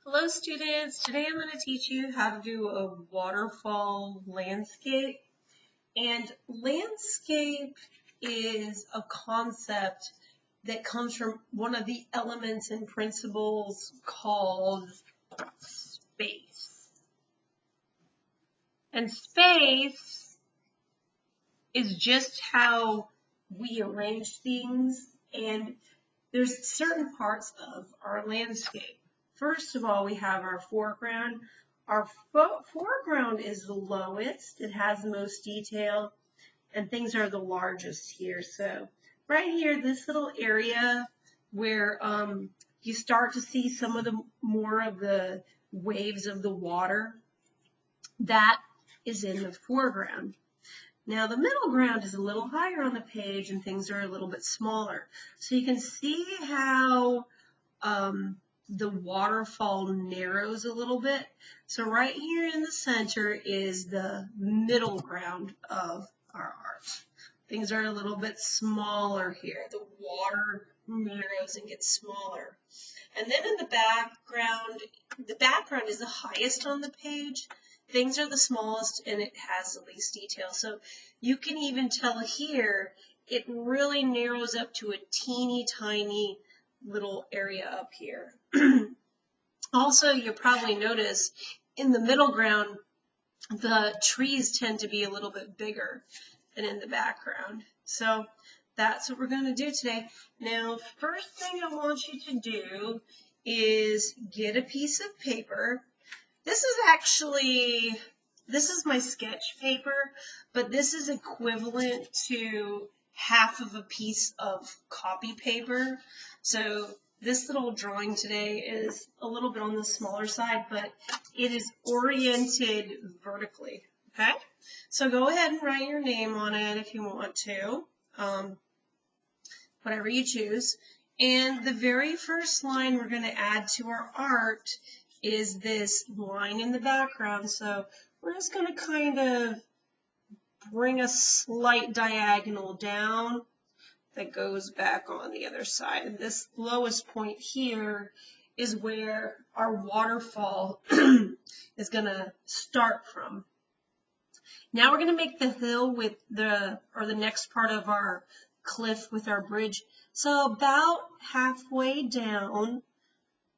Hello students, today I'm going to teach you how to do a waterfall landscape. And landscape is a concept that comes from one of the elements and principles called space. And space is just how we arrange things, and there's certain parts of our landscape. First of all, we have our foreground. Our foreground is the lowest. It has the most detail, and things are the largest here. So right here, this little area where you start to see some of the more of the waves of the water, that is in the foreground. Now the middle ground is a little higher on the page and things are a little bit smaller. So you can see how the waterfall narrows a little bit. So right here in the center is the middle ground of our art. Things are a little bit smaller here. The water narrows and gets smaller. And then in the background is the highest on the page. Things are the smallest and it has the least detail. So you can even tell here, it really narrows up to a teeny tiny little area up here. Also, you'll probably notice in the middle ground, the trees tend to be a little bit bigger than in the background. So that's what we're going to do today. Now, first thing I want you to do is get a piece of paper. This is my sketch paper, but this is equivalent to half of a piece of copy paper. So this little drawing today is a little bit on the smaller side, but it is oriented vertically, okay? So go ahead and write your name on it if you want to, whatever you choose. And the very first line we're going to add to our art is this line in the background. So we're just going to kind of bring a slight diagonal down that goes back on the other side. And this lowest point here is where our waterfall is going to start from. Now we're going to make the hill with the next part of our cliff with our bridge. So about halfway down,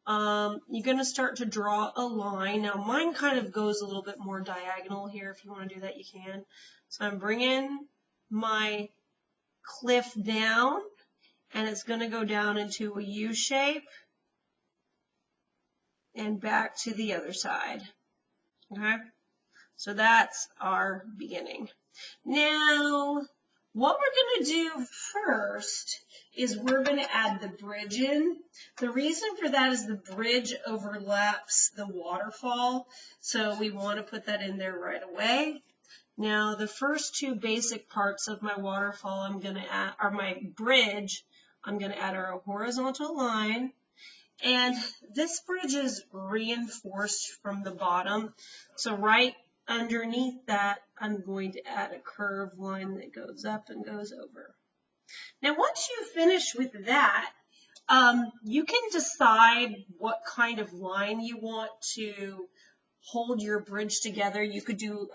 you're going to start to draw a line. Now mine kind of goes a little bit more diagonal here. If you want to do that, you can. So I'm bringing my cliff down, and it's going to go down into a U shape and back to the other side. Okay, so that's our beginning. Now what we're going to do first is we're going to add the bridge in. The reason for that is the bridge overlaps the waterfall, so we want to put that in there right away. Now, the first two basic parts of my waterfall I'm going to add, or my bridge, I'm going to add our horizontal line. And this bridge is reinforced from the bottom. So right underneath that, I'm going to add a curved line that goes up and goes over. Now, once you finish with that, you can decide what kind of line you want to hold your bridge together. You could do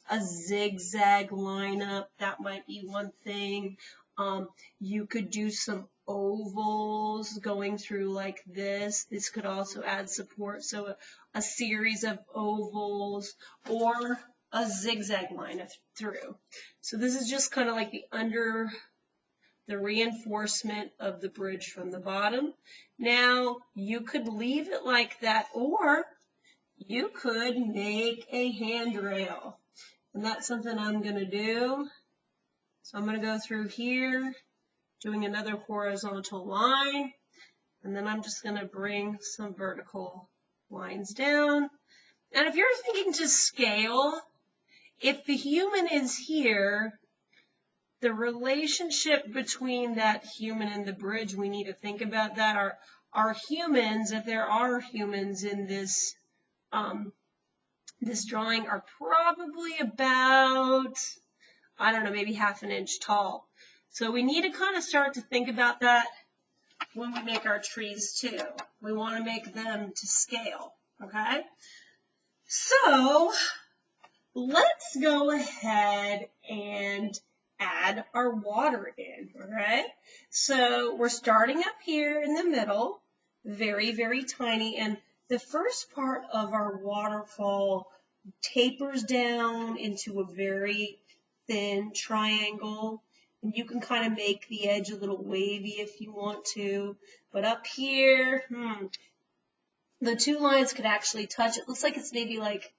a zigzag lineup. That might be one thing. You could do some ovals going through like this. This could also add support. So a series of ovals or a zigzag line through. So this is just kind of like the reinforcement of the bridge from the bottom. Now you could leave it like that, or you could make a handrail. And that's something I'm going to do. So I'm going to go through here, doing another horizontal line, and then I'm just going to bring some vertical lines down. And if you're thinking to scale, if the human is here, the relationship between that human and the bridge, we need to think about that. Our humans, if there are humans in this this drawing, are probably about, I don't know, maybe half an inch tall. So we need to kind of start to think about that. when we make our trees too. We want to make them to scale, okay? So let's go ahead and add our water in, okay? So we're starting up here in the middle, very, very tiny, and the first part of our waterfall tapers down into a very thin triangle, and you can kind of make the edge a little wavy if you want to, but up here, the two lines could actually touch. It looks like it's maybe like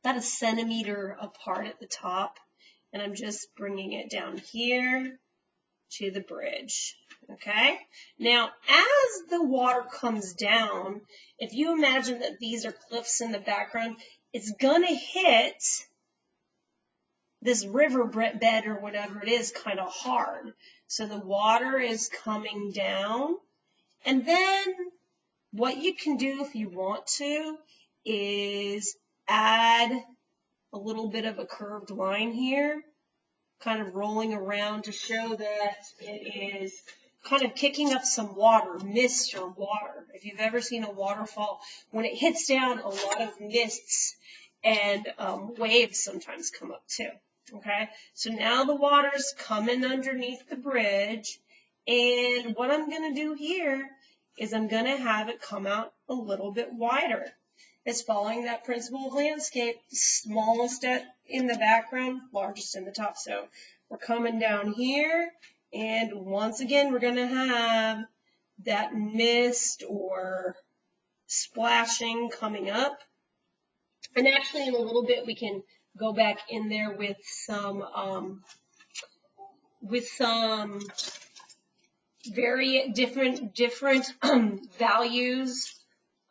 about a centimeter apart at the top, and I'm just bringing it down here to the bridge, okay? Now, as the water comes down, if you imagine that these are cliffs in the background, it's gonna hit this river bed or whatever it is kind of hard. So the water is coming down, and then what you can do if you want to is add a little bit of a curved line here, kind of rolling around to show that it is kind of kicking up some water, mist or water. If you've ever seen a waterfall, when it hits down, a lot of mists and waves sometimes come up too. Okay, so now the water's coming underneath the bridge, and what I'm going to do here is I'm going to have it come out a little bit wider. It's following that principle of landscape, smallest in the background, largest in the top. So we're coming down here, and once again, we're going to have that mist or splashing coming up. And actually, in a little bit, we can go back in there with some very different values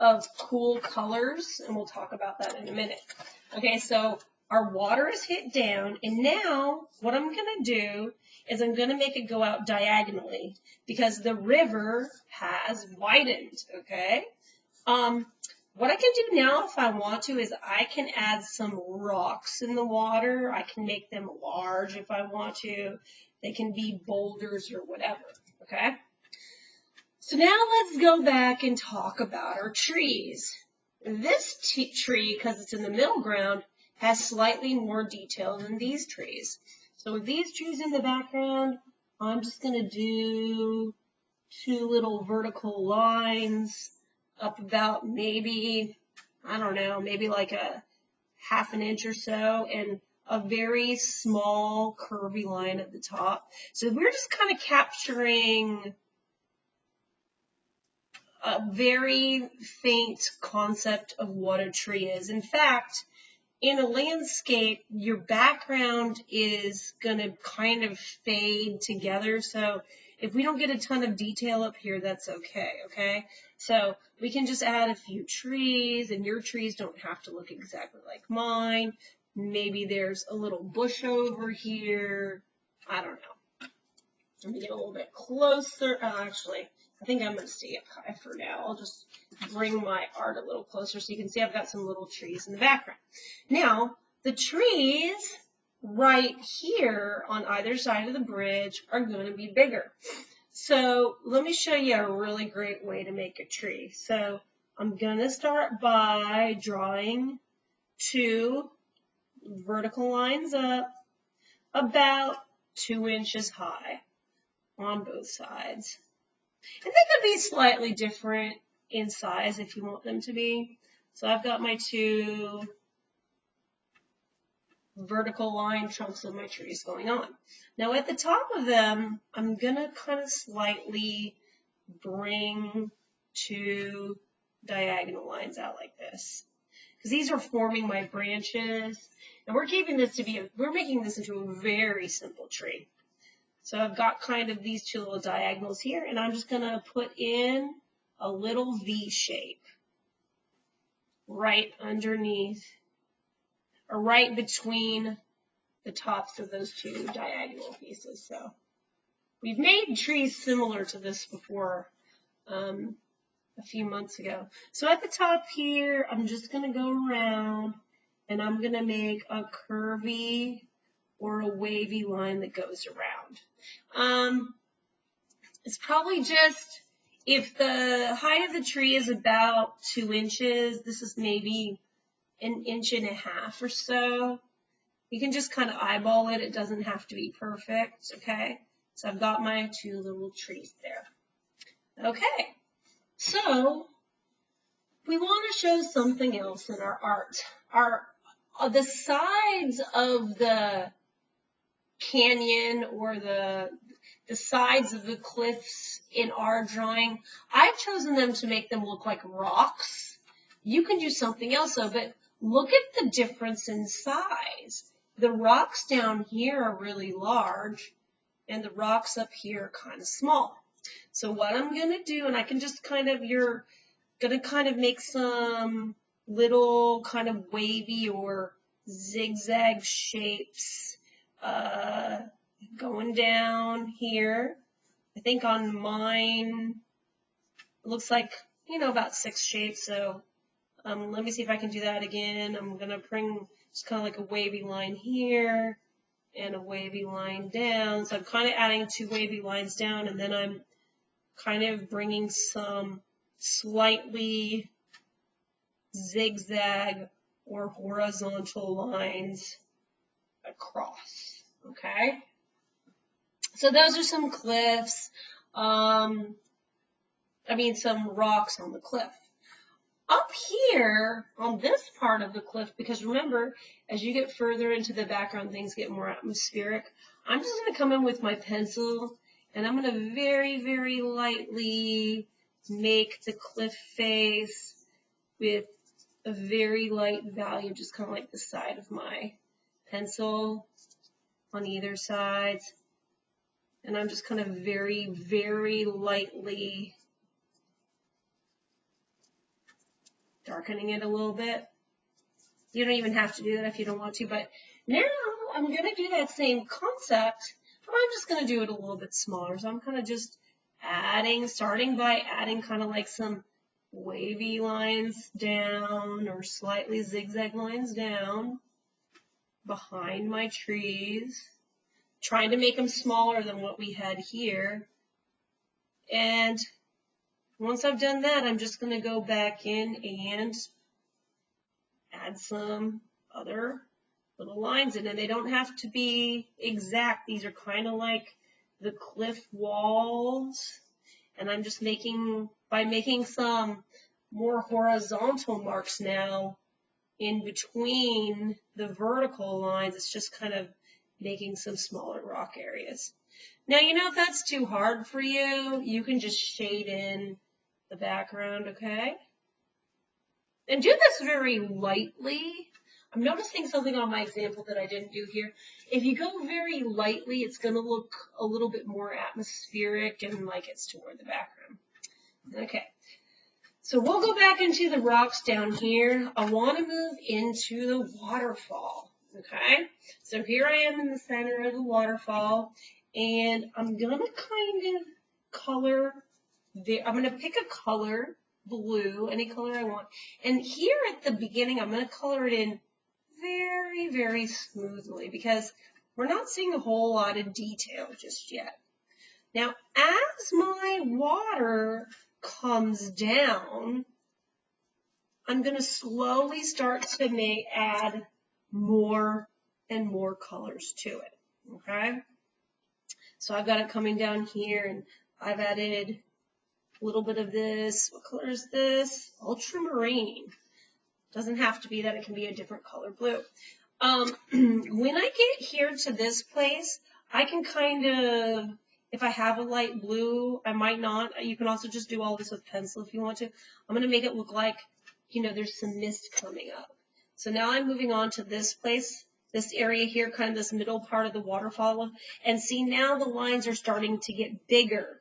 of cool colors, and we'll talk about that in a minute. Okay, so our water is hit down, and now what I'm going to do is I'm going to make it go out diagonally because the river has widened, okay? What I can do now if I want to is I can add some rocks in the water. I can make them large if I want to. They can be boulders or whatever, okay? So now let's go back and talk about our trees. This tree, because it's in the middle ground, has slightly more detail than these trees. So with these trees in the background, I'm just going to do two little vertical lines up about maybe, I don't know, maybe like a ½ inch or so, and a very small curvy line at the top. So we're just kind of capturing a very faint concept of what a tree is. In fact, in a landscape, your background is going to kind of fade together. So if we don't get a ton of detail up here, that's okay, okay? So we can just add a few trees, and your trees don't have to look exactly like mine. Maybe there's a little bush over here. I don't know. Let me get a little bit closer. Actually, I think I'm going to stay up high for now. I'll just bring my art a little closer so you can see I've got some little trees in the background. Now, the trees right here on either side of the bridge are going to be bigger. So let me show you a really great way to make a tree. So I'm going to start by drawing two vertical lines up about 2 inches high on both sides. And they could be slightly different in size if you want them to be. So I've got my two vertical line chunks of my trees going on. Now at the top of them, I'm going to kind of slightly bring two diagonal lines out like this, because these are forming my branches, and we're making this into a very simple tree. So I've got kind of these two little diagonals here, and I'm just going to put in a little V shape right underneath, or right between the tops of those two diagonal pieces. So we've made trees similar to this before a few months ago. So at the top here, I'm just going to go around, and I'm going to make a curvy or a wavy line that goes around. It's probably just If the height of the tree is about 2 inches, this is maybe 1.5 inches or so. You can just kind of eyeball it. It doesn't have to be perfect, okay? So I've got my 2 little trees there. Okay, so we want to show something else in our art. The sides of the canyon or the sides of the cliffs in our drawing, I've chosen them to make them look like rocks. You can do something else though, but look at the difference in size. The rocks down here are really large and the rocks up here are kind of small. So what I'm going to do, and I can just kind of, you're going to kind of make some little kind of wavy or zigzag shapes going down here. I think on mine, it looks like, you know, about 6 shapes. So let me see if I can do that again. I'm going to bring just kind of like a wavy line here and a wavy line down. So I'm kind of adding 2 wavy lines down, and then I'm kind of bringing some slightly zigzag or horizontal lines across, okay? So those are some cliffs, some rocks on the cliff. Up here on this part of the cliff, because remember, as you get further into the background, things get more atmospheric. I'm just going to come in with my pencil, and I'm going to very, very lightly make the cliff face with a very light value, just kind of like the side of my pencil on either side. And I'm just kind of very, very lightly darkening it a little bit. You don't even have to do that if you don't want to, but now I'm going to do that same concept, but I'm just going to do it a little bit smaller. So I'm kind of just starting by adding kind of like some wavy lines down or slightly zigzag lines down behind my trees, trying to make them smaller than what we had here. And once I've done that, I'm just going to go back in and add some other little lines in, and they don't have to be exact. These are kind of like the cliff walls, and I'm just making some more horizontal marks now in between the vertical lines. It's just kind of making some smaller rock areas. Now, you know, if that's too hard for you, you can just shade in the background, okay? And do this very lightly. I'm noticing something on my example that I didn't do here. If you go very lightly, it's going to look a little bit more atmospheric and like it's toward the background. Okay, so we'll go back into the rocks down here. I want to move into the waterfall, okay? So here I am in the center of the waterfall, and I'm going to kind of color, I'm going to pick a color, blue, any color I want. And here at the beginning, I'm going to color it in very, very smoothly because we're not seeing a whole lot of detail just yet. Now, as my water comes down, I'm going to slowly start to add more and more colors to it, okay? So I've got it coming down here, and I've added a little bit of this. What color is this? Ultramarine. Doesn't have to be that. It can be a different color blue. When I get here to this place, I can kind of, if I have a light blue, I might not. You can also just do all this with pencil if you want to. I'm going to make it look like, you know, there's some mist coming up. So now I'm moving on to this place, this area here, kind of this middle part of the waterfall. And see, now the lines are starting to get bigger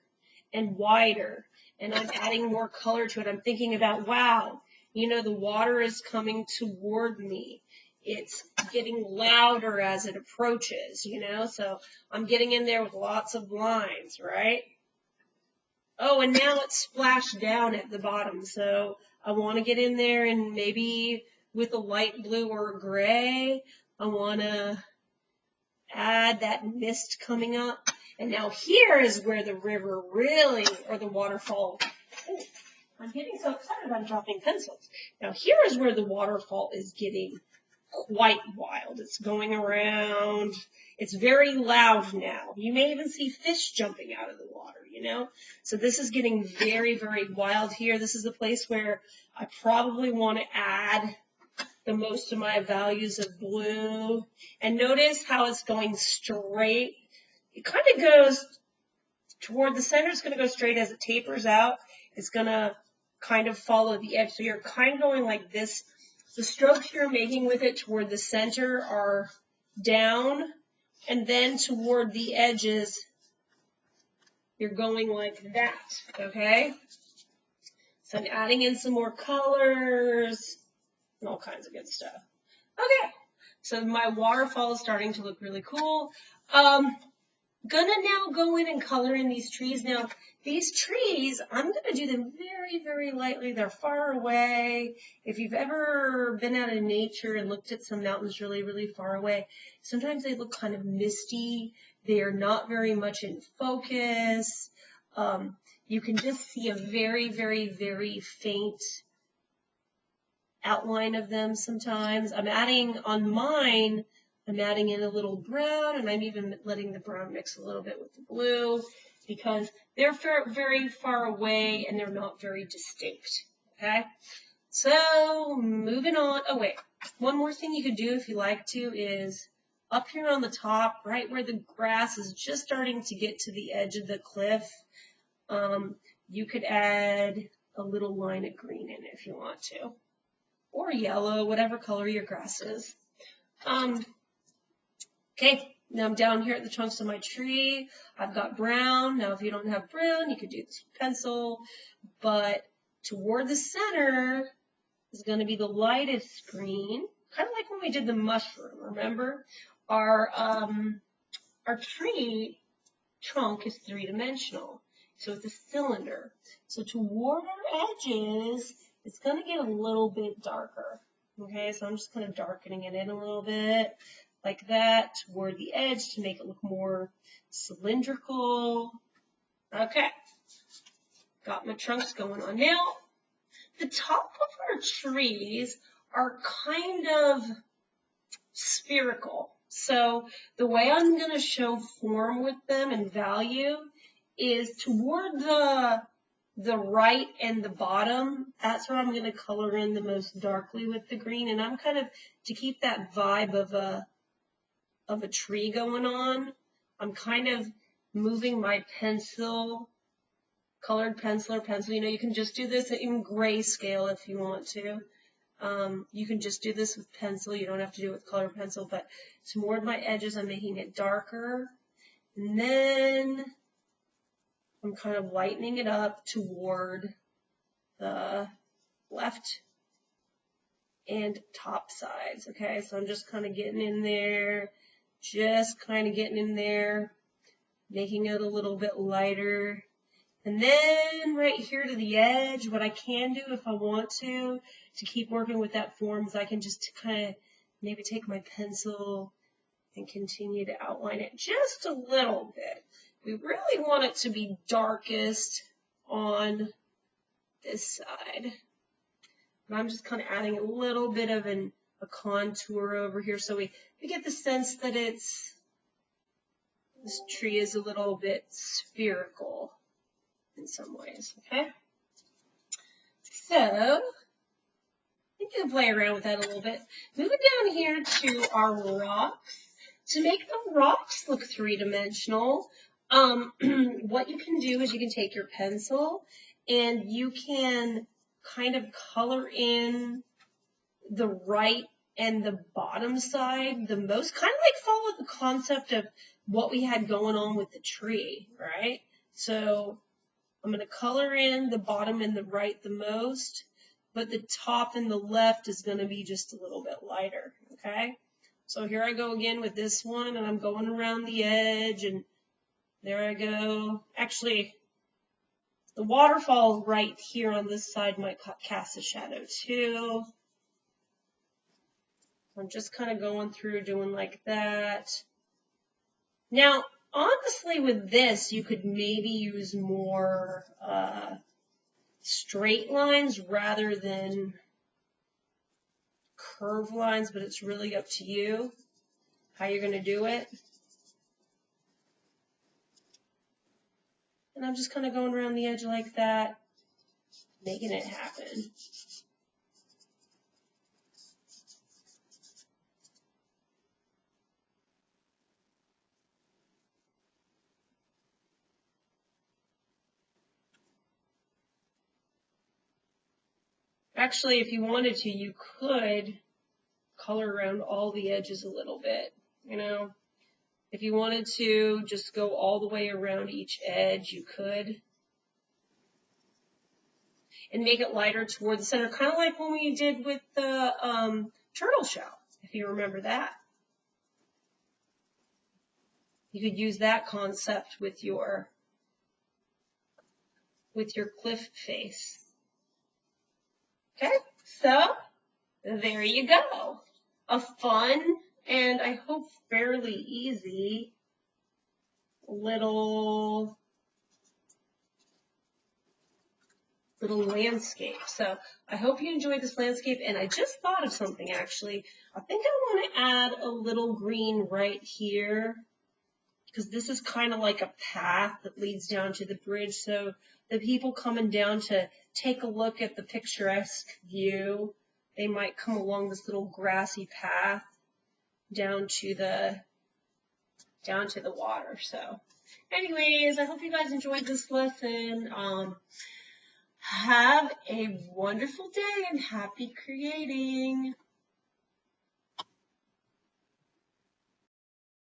and wider, and I'm adding more color to it. I'm thinking about, wow, you know, the water is coming toward me. It's getting louder as it approaches, you know, so I'm getting in there with lots of lines, right? Oh, and now it's splashed down at the bottom, so I want to get in there and maybe with a light blue or a gray, I want to add that mist coming up. And now here is where the river really, or the waterfall, oh, I'm getting so excited I'm dropping pencils. Now here is where the waterfall is getting quite wild. It's going around. It's very loud now. You may even see fish jumping out of the water, you know? So this is getting very, very wild here. This is the place where I probably want to add the most of my values of blue. And notice how it's going straight. It kind of goes toward the center. It's going to go straight as it tapers out. It's going to kind of follow the edge. So you're kind of going like this. The strokes you're making with it toward the center are down, and then toward the edges, you're going like that, okay? So I'm adding in some more colors and all kinds of good stuff. Okay, so my waterfall is starting to look really cool. Gonna now go in and color in these trees. Now, these trees, I'm gonna do them very, very lightly. They're far away. If you've ever been out in nature and looked at some mountains really, really far away, sometimes they look kind of misty. They are not very much in focus. You can just see a very, very, very faint outline of them sometimes. I'm adding on mine, I'm adding in a little brown, and I'm even letting the brown mix a little bit with the blue because they're very far away and they're not very distinct, okay? So moving on. Oh, wait. One more thing you could do if you like to is up here on the top, right where the grass is just starting to get to the edge of the cliff, you could add a little line of green in if you want to, or yellow, whatever color your grass is. Okay, now I'm down here at the trunks of my tree. I've got brown. Now, if you don't have brown, you could do this with pencil. But toward the center is going to be the lightest green, kind of like when we did the mushroom, remember? Our tree trunk is three-dimensional, so it's a cylinder. So toward our edges, it's going to get a little bit darker. Okay, so I'm just kind of darkening it in a little bit. Like that, toward the edge to make it look more cylindrical. Okay, got my trunks going on. Now, the top of our trees are kind of spherical. So the way I'm going to show form with them and value is toward the right and the bottom. That's where I'm going to color in the most darkly with the green. And I'm kind of, to keep that vibe of a tree going on, I'm kind of moving my pencil, colored pencil or pencil. You know, you can just do this in grayscale if you want to. You can just do this with pencil. You don't have to do it with colored pencil, but toward my edges, I'm making it darker. And then I'm kind of lightening it up toward the left and top sides. Okay, so I'm just kind of getting in there. Just kind of getting in there, making it a little bit lighter. And then right here to the edge, what I can do if I want to keep working with that form is I can just kind of maybe take my pencil and continue to outline it just a little bit. We really want it to be darkest on this side. And I'm just kind of adding a little bit of a contour over here so we get the sense that this tree is a little bit spherical in some ways, okay? So, you can play around with that a little bit. Moving down here to our rocks. To make the rocks look three-dimensional, what you can do is you can take your pencil and you can kind of color in the right and the bottom side the most, kind of like follow the concept of what we had going on with the tree, right? So I'm going to color in the bottom and the right the most, but the top and the left is going to be just a little bit lighter, okay? So here I go again with this one, and I'm going around the edge, and there I go. Actually, the waterfall right here on this side might cast a shadow too. I'm just kind of going through doing like that. Now, honestly, with this, you could maybe use more straight lines rather than curved lines, but it's really up to you how you're going to do it. And I'm just kind of going around the edge like that, making it happen. Actually, if you wanted to, you could color around all the edges a little bit, you know. If you wanted to just go all the way around each edge, you could. And make it lighter toward the center, kind of like when we did with the turtle shell, if you remember that. You could use that concept with your cliff face. Okay, so there you go. A fun and I hope fairly easy little landscape. So I hope you enjoyed this landscape, and I just thought of something actually. I think I want to add a little green right here, because this is kind of like a path that leads down to the bridge. So the people coming down to take a look at the picturesque view, they might come along this little grassy path down to the water. So anyways, I hope you guys enjoyed this lesson. Have a wonderful day and happy creating.